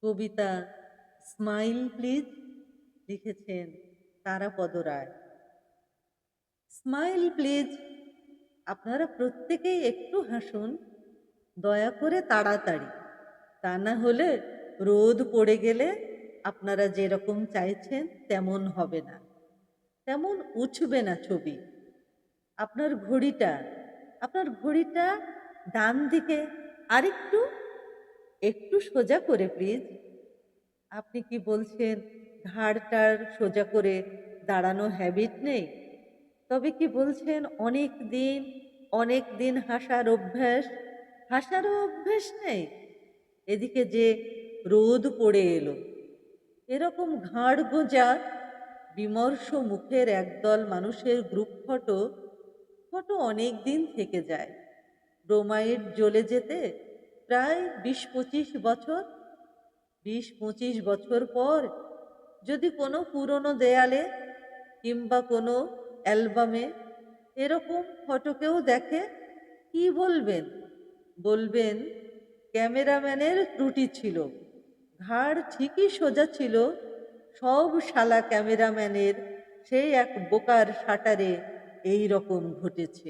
Kabita smile please লিখেছেন তারাপদ রায়। Smile please, আপনারা প্রত্যেকেই একটু হাসুন, দয়া করে তাড়াতাড়ি। তা না হলে রোদ পড়ে গেলে আপনারা যেরকম চাইছেন তেমন হবে না, তেমন উঠবে না ছবি। আপনার ঘড়িটা আপনার ঘড়িটা ডান দিকে আরেকটু একটু সোজা করে প্লিজ। আপনি কি বলছেন ঘাড়টার সোজা করে দাঁড়ানো হ্যাবিট নেই? তবে কি বলছেন অনেক দিন হাসারও অভ্যেস নেই? এদিকে যে রোদ পড়ে এলো, এরকম ঘাড় গোঁজা বিমর্ষ মুখের একদল মানুষের গ্রুপ ফটো ফটো অনেক দিন থেকে যায়। ব্রোমাইড জ্বলে যেতে প্রায় ২০-২৫ বছর। ২০-২৫ বছর পর যদি কোনো পুরনো দেয়ালে কিংবা কোনো অ্যালবামে এরকম ফটো কেউ দেখে, কি বলবেন? বলবেন ক্যামেরাম্যানের ত্রুটি ছিল, ঘাড় ঠিকই সোজা ছিল, সব শালা ক্যামেরাম্যানের সেই এক বোকার শাটারে এই রকম ঘটেছে।